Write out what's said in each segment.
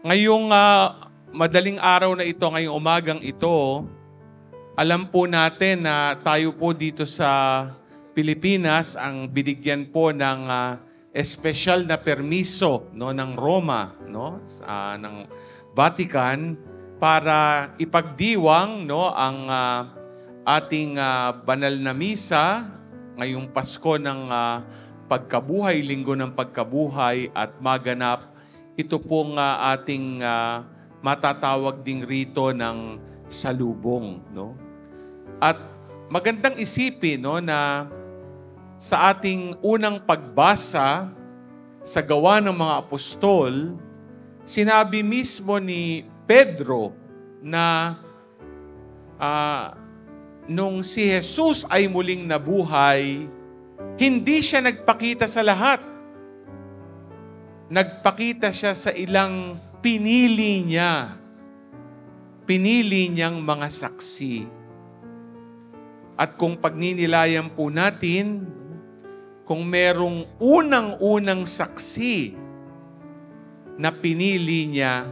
Ngayong madaling araw na ito, ngayong umagang ito, alam po natin na tayo po dito sa Pilipinas ang binigyan po ng espesyal na permiso ng Roma, ng Vatican para ipagdiwang ang ating banal na misa ngayong Pasko ng pagkabuhay, linggo ng pagkabuhay at maganap ito pong ating matatawag ding rito ng salubong. At magandang isipin na sa ating unang pagbasa sa Gawa ng mga Apostol, sinabi mismo ni Pedro na nung si Jesus ay muling nabuhay, hindi siya nagpakita sa lahat. Nagpakita siya sa ilang pinili niya. Pinili niyang mga saksi. At kung pagninilayan po natin, kung merong unang-unang saksi na pinili niya,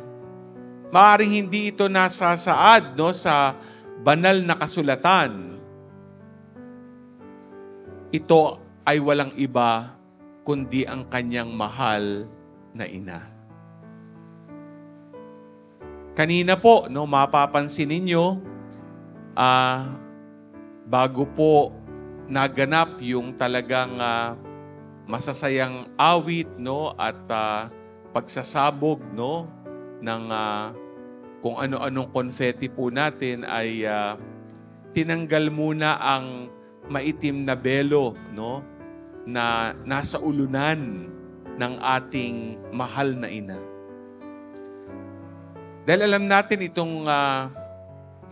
maaaring hindi ito nasasaad sa banal na kasulatan. Ito ay walang iba kundi ang kanyang mahal na ina. Kanina po, mapapansin ninyo, bago po naganap yung talagang masasayang awit at pagsasabog ng kung ano-anong confetti po natin ay tinanggal muna ang maitim na belo na nasa ulunan ng ating mahal na ina. Dahil alam natin itong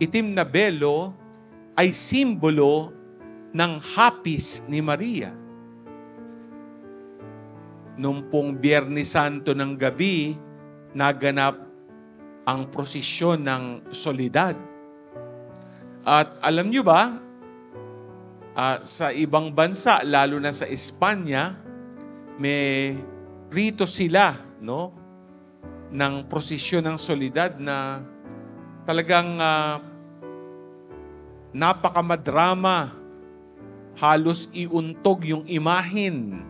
itim na belo ay simbolo ng hapis ni Maria. Nung pong Biyernes Santo ng gabi, naganap ang prosesyon ng Soledad. At alam nyo ba, sa ibang bansa, lalo na sa Espanya, may rito sila ng prosesyon ng Soledad na talagang napakamadrama. Halos iuntog yung imahin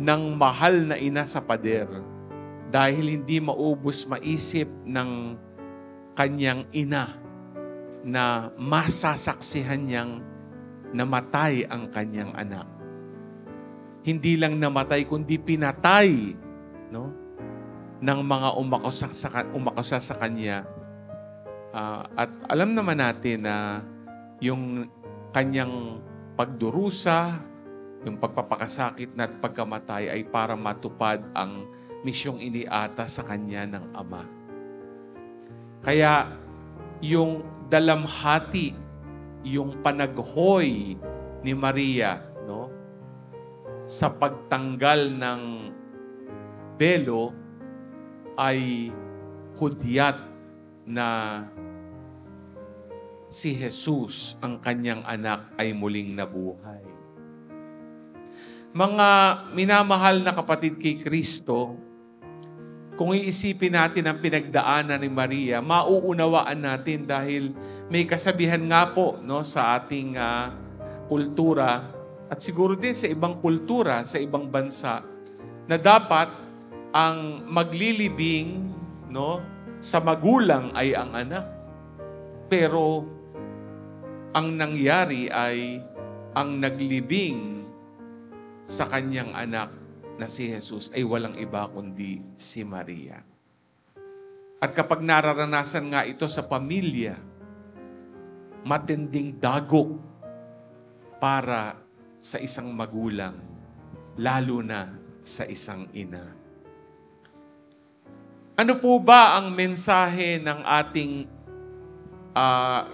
ng mahal na ina sa pader dahil hindi maubos maisip ng kanyang ina na masasaksihan niyang namatay ang kanyang anak. Hindi lang namatay, kundi pinatay ng mga umakusa sa kanya. At alam naman natin na yung kanyang pagdurusa, yung pagpapakasakit na at pagkamatay ay para matupad ang misyong iniata sa kanya ng Ama. Kaya yung dalamhati, yung panaghoy ni Maria sa pagtanggal ng belo ay hudyat na si Jesus, ang kanyang anak, ay muling nabuhay. Mga minamahal na kapatid kay Kristo, kung iisipin natin ang pinagdaanan ni Maria, mauunawaan natin dahil may kasabihan nga po sa ating kultura at siguro din sa ibang kultura, sa ibang bansa, na dapat ang maglilibing sa magulang ay ang anak. Pero ang nangyari ay ang naglibing sa kanyang anak na si Jesus ay walang iba kundi si Maria. At kapag nararanasan nga ito sa pamilya, matinding dagok para sa isang magulang, lalo na sa isang ina. Ano po ba ang mensahe ng ating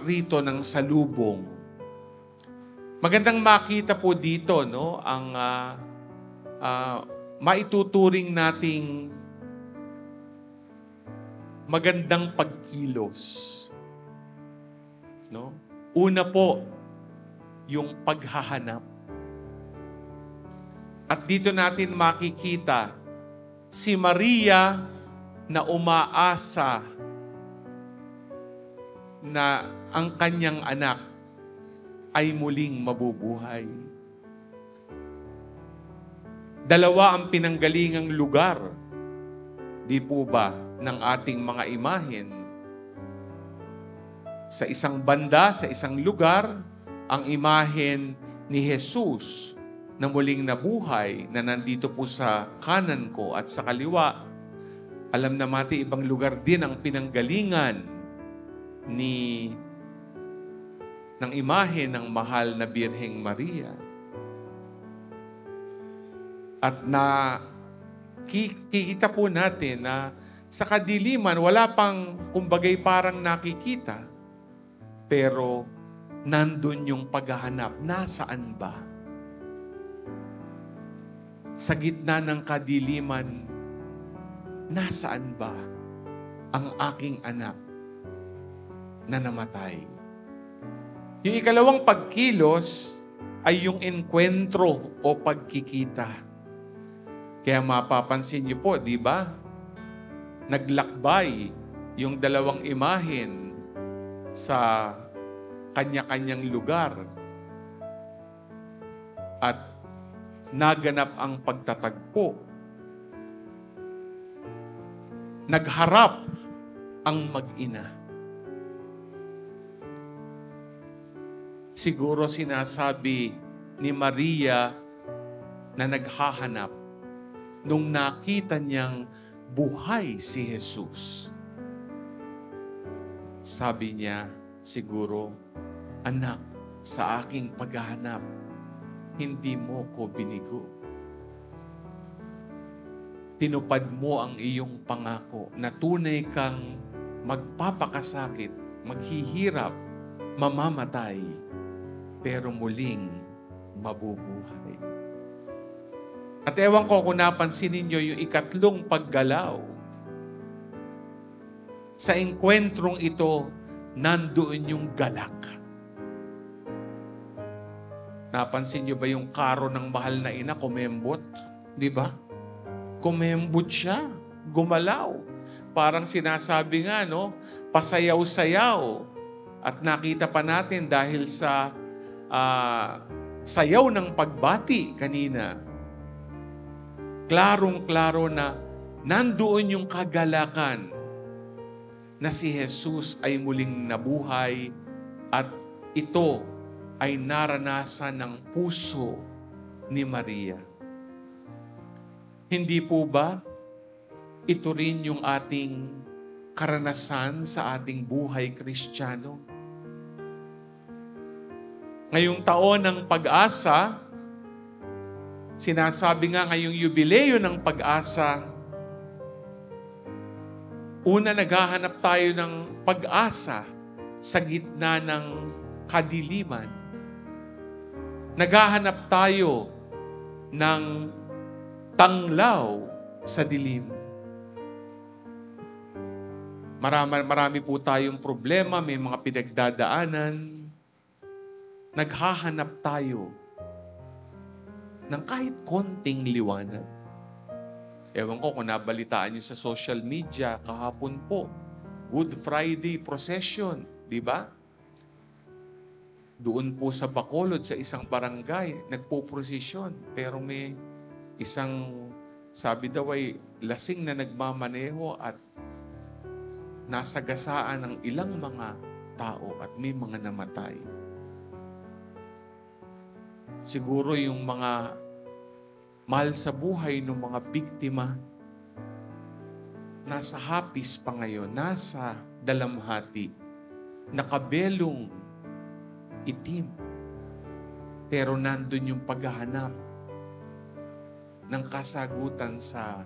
rito ng salubong? Magandang makita po dito ang maituturing nating magandang pagkilos. Una po, yung paghahanap. At dito natin makikita si Maria na umaasa na ang kanyang anak ay muling mabubuhay. Dalawa ang pinanggalingang lugar, di po ba, ng ating mga imahen. Sa isang banda, sa isang lugar, ang imahen ni Jesus na muling nabuhay, na nandito po sa kanan ko at sa kaliwa. Alam na natin, ibang lugar din ang pinanggalingan ng imahe ng mahal na Birheng Maria. At kikita po natin na sa kadiliman, wala pang kumbagay parang nakikita, pero nandun yung paghahanap. Nasaan ba? Sa gitna ng kadiliman, nasaan ba ang aking anak na namatay? Yung ikalawang pagkilos ay yung enkwentro o pagkikita. Kaya mapapansin niyo po, di ba? Naglakbay yung dalawang imahen sa kanya-kanyang lugar at naganap ang pagtatagpo. Nagharap ang mag-ina. Siguro sinasabi ni Maria na naghahanap nung nakita niyang buhay si Jesus. Sabi niya, siguro, anak, sa aking paghahanap, hindi mo ko binigo. Tinupad mo ang iyong pangako na tunay kang magpapakasakit, maghihirap, mamamatay, pero muling mabubuhay. At ewan ko kung napansin ninyo yung ikatlong paggalaw. Sa engkwentrong ito, nandoon yung galak. Napansin nyo ba yung karo ng mahal na ina, kumembot? Di ba? Kumembot siya, gumalaw. Parang sinasabi nga, no? Pasayaw-sayaw. At nakita pa natin dahil sa sayaw ng pagbati kanina, klarong-klaro na nandoon yung kagalakan na si Jesus ay muling nabuhay at ito ay naranasan ng puso ni Maria. Hindi po ba ito rin yung ating karanasan sa ating buhay Kristiyano? Ngayong taon ng pag-asa, sinasabi nga ngayong yubileo ng pag-asa, una naghahanap tayo ng pag-asa sa gitna ng kadiliman. Naghahanap tayo ng tanglaw sa dilim. Marami po tayong problema, may mga pinagdadaanan. Naghahanap tayo ng kahit konting liwanag. Ewan ko kung nabalitaan nyo sa social media, kahapon po, Good Friday procession, di ba? Doon po sa Bacolod, sa isang barangay, nagpo-prosesyon. Pero may isang, sabi daw ay lasing na nagmamaneho at nasagasaan ng ilang mga tao at may mga namatay. Siguro yung mga mahal sa buhay ng mga biktima, nasa hapis pa ngayon, nasa dalamhati, nakabelong itim. Pero nandun yung paghahanap ng kasagutan sa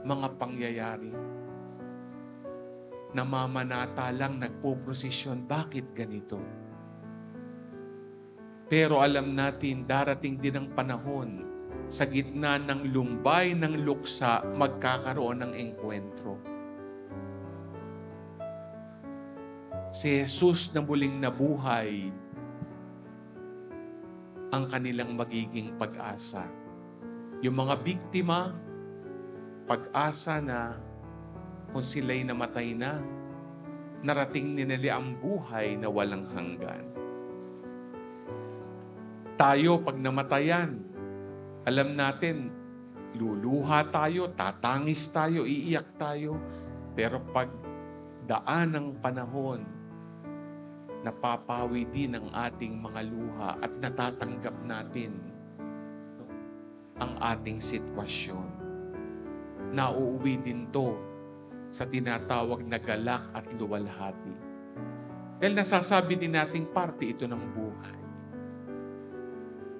mga pangyayari. Namamanata lang, nagpo-prosesyon. Bakit ganito? Pero alam natin, darating din ang panahon, sa gitna ng lumbay ng luksa, magkakaroon ng engkwentro. Si Jesus na muling nabuhay, ang kanilang magiging pag-asa. Yung mga biktima, pag-asa na kung sila'y namatay na, narating nila ang buhay na walang hanggan. Tayo, pag namatayan, alam natin, luluha tayo, tatangis tayo, iiyak tayo. Pero pag daan ng panahon, napapawi din ang ating mga luha at natatanggap natin ang ating sitwasyon. Nauuwi din to sa tinatawag na galak at luwalhati. Dahil nasasabi din nating parte ito ng buhay.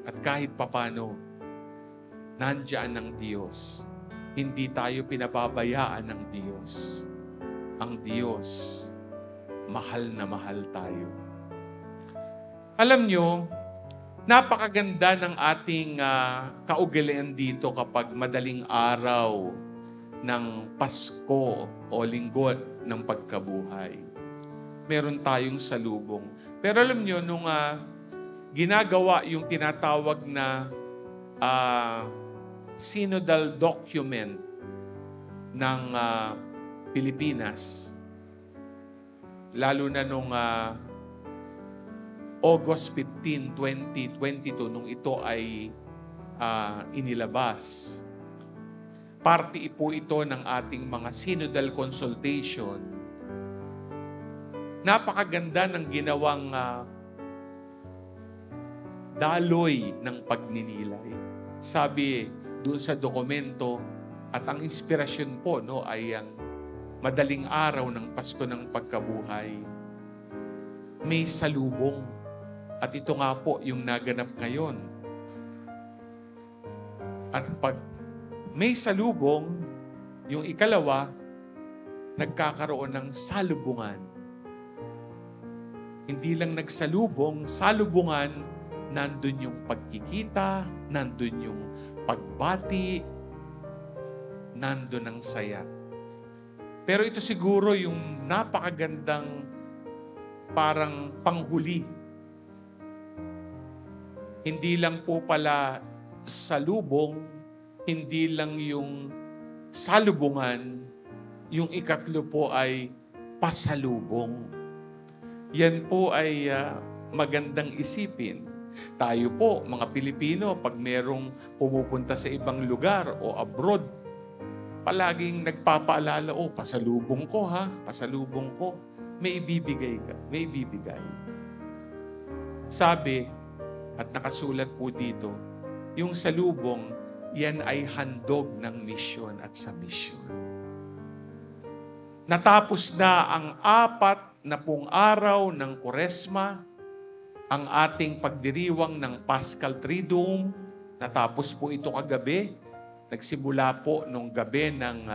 At kahit papano, nandiyan ang Diyos. Hindi tayo pinababayaan ng Diyos. Ang Diyos, mahal na mahal tayo. Alam nyo, napakaganda ng ating kaugalian dito kapag madaling araw ng Pasko o Linggo ng Pagkabuhay. Meron tayong salubong. Pero alam nyo, nung ginagawa yung tinatawag na synodal document ng Pilipinas, lalo na nung August 15, 2022, nung ito ay inilabas. Parte po ito ng ating mga synodal consultation. Napakaganda ng ginawang daloy ng pagninilay. Sabi doon sa dokumento, at ang inspirasyon po ay ang madaling araw ng Pasko ng Pagkabuhay. May salubong. At ito nga po yung naganap ngayon. At pag may salubong, yung ikalawa, nagkakaroon ng salubungan. Hindi lang nagsalubong, salubungan, nandun yung pagkikita, nandun yung pagbati, nandun ang saya. Pero ito siguro yung napakagandang parang panghuli. Hindi lang po pala salubong, hindi lang yung salubungan, yung ikatlo po ay pasalubong. Yan po ay magandang isipin. Tayo po, mga Pilipino, pag merong pumupunta sa ibang lugar o abroad, palaging nagpapaalala, pasalubong ko ha, pasalubong ko. May ibibigay ka, may ibibigay. Sabi, at nakasulat po dito, yung salubong, yan ay handog ng misyon at sa misyon. Natapos na ang 40 araw ng Kuresma, ang ating pagdiriwang ng Paschal Triduum. Natapos po ito kagabi. Nagsimula po nung gabi ng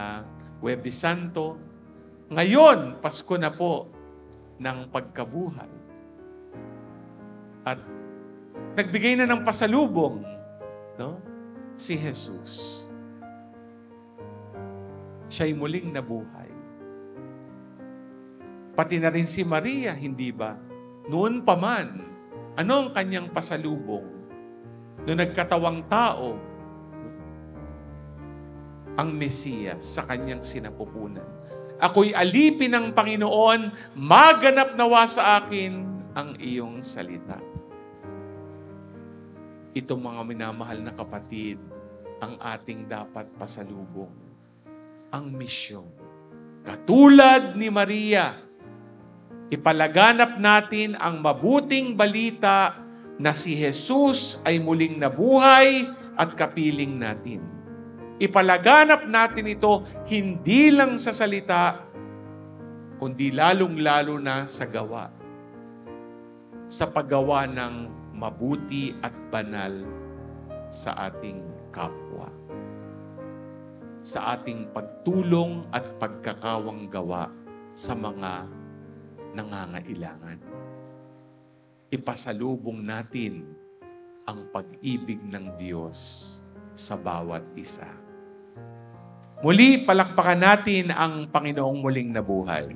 Huwebes Santo. Ngayon, Pasko na po ng pagkabuhay. At nagbigay na ng pasalubong, no? Si Jesus. Siya'y muling nabuhay. Pati na rin si Maria, hindi ba? Noon pa man, ano ang kanyang pasalubong? Noong nagkatawang tao, ang Mesiyas sa kanyang sinapupunan. Ako'y alipin ng Panginoon, maganap nawa sa akin ang iyong salita. Ito mga minamahal na kapatid, ang ating dapat pasalubong. Ang misyon. Katulad ni Maria, ipalaganap natin ang mabuting balita na si Jesus ay muling nabuhay at kapiling natin. Ipalaganap natin ito hindi lang sa salita, kundi lalong-lalo na sa gawa. Sa paggawa ng mabuti at banal sa ating kapwa. Sa ating pagtulong at pagkakawang gawa sa mga nangangailangan. Ipasalubong natin ang pag-ibig ng Diyos sa bawat isa. Muli, palakpakan natin ang Panginoong muling nabuhay.